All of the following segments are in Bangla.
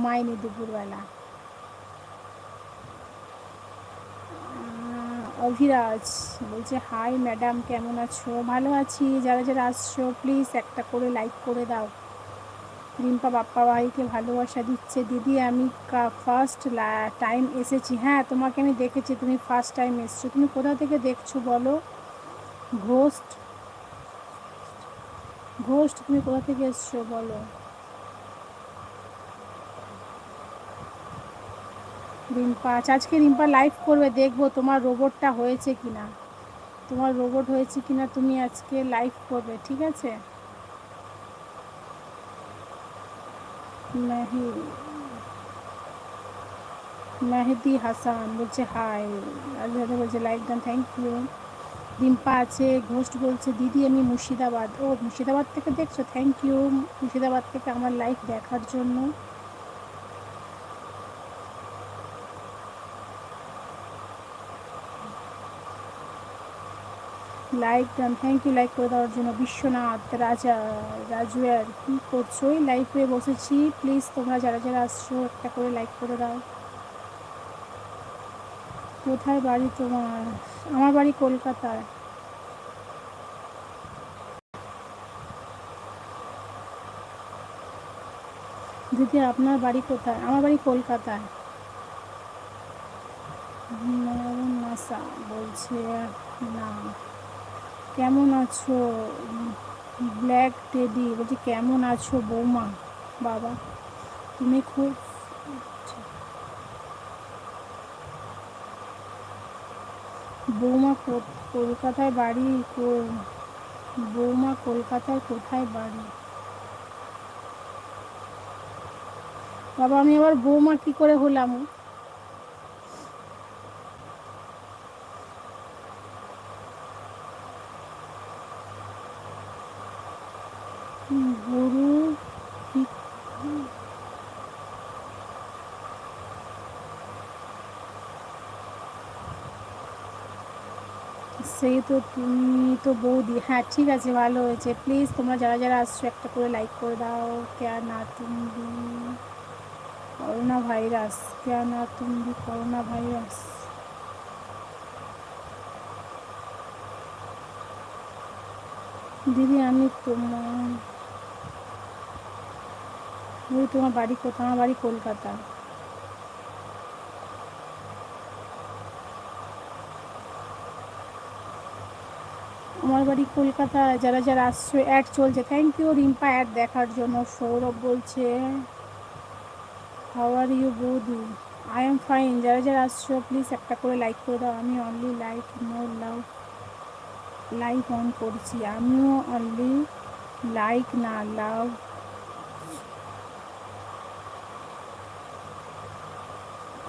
ঘুমাইনি দুপুরবেলা। অভিরাজ বলছে হাই ম্যাডাম, কেমন আছো? ভালো আছি। যারা যারা আসছো প্লিজ একটা করে লাইক করে দাও। রিম্পা বাপ্পা ভাইকে ভালোবাসা দিচ্ছে। দিদি আমি ফার্স্ট টাইম এসেছি। হ্যাঁ, তোমাকে আমি দেখেছি, তুমি ফার্স্ট টাইম এসছো। তুমি কোথা থেকে দেখছো বলো? ঘোস্ট, ঘোস্ট তুমি কোথা থেকে এসছো বলো? রিম্পা আজকে রিম্পা লাইভ করবে, দেখবো তোমার রোবটটা হয়েছে কিনা। তোমার রোবট হয়েছে কিনা তুমি আজকে লাইভ করবে, ঠিক আছে? মেহি মেহেদি হাসান বলছে হাই। রাজা বলছে like done, thank you. Rimpa আছে। ঘোস্ট বলছে দিদি আমি মুর্শিদাবাদ। ও মুর্শিদাবাদ থেকে দেখছো, থ্যাংক ইউ মুর্শিদাবাদ থেকে আমার লাইভ দেখার জন্য। Like done, thank you like করে দেওয়ার জন্য। বিশ্বনাথ রাজুয়ার কী করছো? ওই লাইভে বসেছি। প্লিজ তোমরা যারা যারা আসছো একটা করে লাইক করে দাও। কোথায় বাড়ি তোমার? আমার বাড়ি কলকাতায়। দিদি আপনার বাড়ি কোথায়? আমার বাড়ি কলকাতায়। নাসা বলছে না। কেমন আছো? ব্ল্যাক টেডি বলছি কেমন আছো বৌমা? বাবা তুমি খুব, বৌমা কলকাতায় বাড়ি। বৌমা কলকাতায় কোথায় বাড়ি? বাবা আমি আবার বৌমা কি করে হলাম? গরু কি? সেই তো তুমি তো বৌদি। হ্যাঁ ঠিক আছে, ভালো হয়েছে। প্লিজ তোমরা যারা যারা আসছো একটা করে লাইক করে দাও। ক্যা না তুমি করোনা ভাইরাস, ক্যা না তুমি করোনা ভাইরাস। দিদি আমি তোমার বাড়ি কোথায়? আমার বাড়ি কলকাতা। আমার বাড়ি কলকাতা। যারা যারা আসছো অ্যাড চলছে, থ্যাংক ইউ রিম্পা অ্যাড দেখার জন্য। সৌরভ বলছে হাউ আর ইউ বৌদি? I am fine. যারা যারা আসছো প্লিজ একটা করে লাইক করে দাও। আমি only like no love live on করছি। আমিও অনলি লাইক না লাভ।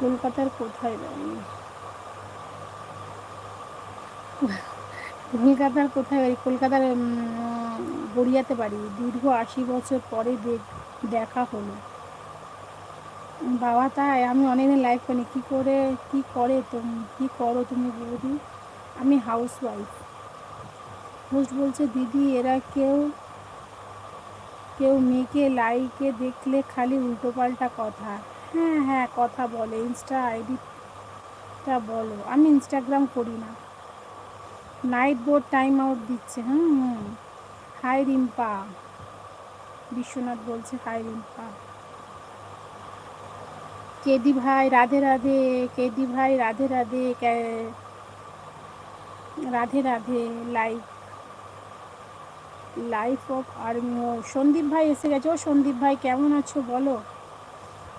কলকাতার কোথায় বাড়ি? কলকাতার কোথায় বাড়ি? কলকাতার গড়িয়াতে বাড়ি। দীর্ঘ 80 বছর পরে দেখা হলো। বাবা তাই? আমি অনেকদিন লাইভ করিনি। কী করো তুমি বৌদি? আমি হাউস ওয়াইফ। হোস্ট বলছে দিদি এরা কেউ কেউ মেয়েকে লাইকে দেখলে খালি উল্টোপাল্টা কথা। হ্যাঁ হ্যাঁ কথা বলে। ইনস্টা আইডিটা বলো। আমি ইনস্টাগ্রাম করি না। নাইট বোর্ড টাইম আউট দিচ্ছে। হুম। হাই রিম্পা। বিশ্বনাথ বলছে হাই রিম্পা। কেডি ভাই রাধে রাধে। কেডি ভাই Radhe Radhe. Radhe Radhe. Life life of army. ও সন্দীপ ভাই এসে গেছে। ও সন্দীপ ভাই কেমন আছো বলো?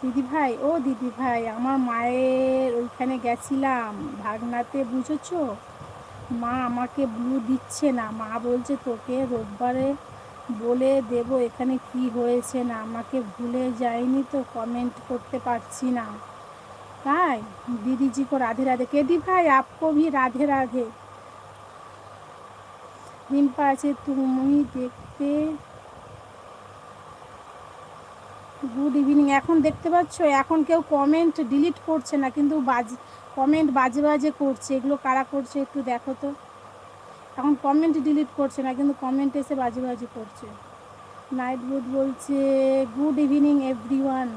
দিদি ভাই, ও দিদি ভাই আমার মায়ের ওইখানে গেছিলাম ভাগনাতে, বুঝেছো? মা আমাকে ব্লু দিচ্ছে না। মা বলছে তোকে রোববারে বলে দেব এখানে কি হয়েছে না। আমাকে ভুলে যায়নি তো, কমেন্ট করতে পারছি না। তাই दीदी जी को राधे राधे। केडी भाई आपको भी राधे राधे। রিম্পা আছে তুমি দেখতে। Good evening. এখন দেখতে পাচ্ছ? এখন কেউ কমেন্ট ডিলিট করছে না, কিন্তু কমেন্ট বাজে বাজে করছে। এগুলো কারা করছে একটু দেখো তো। এখন কমেন্ট ডিলিট করছে না, কিন্তু কমেন্ট এসে বাজে বাজে করছে। নাইট গুড বলছে গুড ইভিনিং এভরিওয়ান।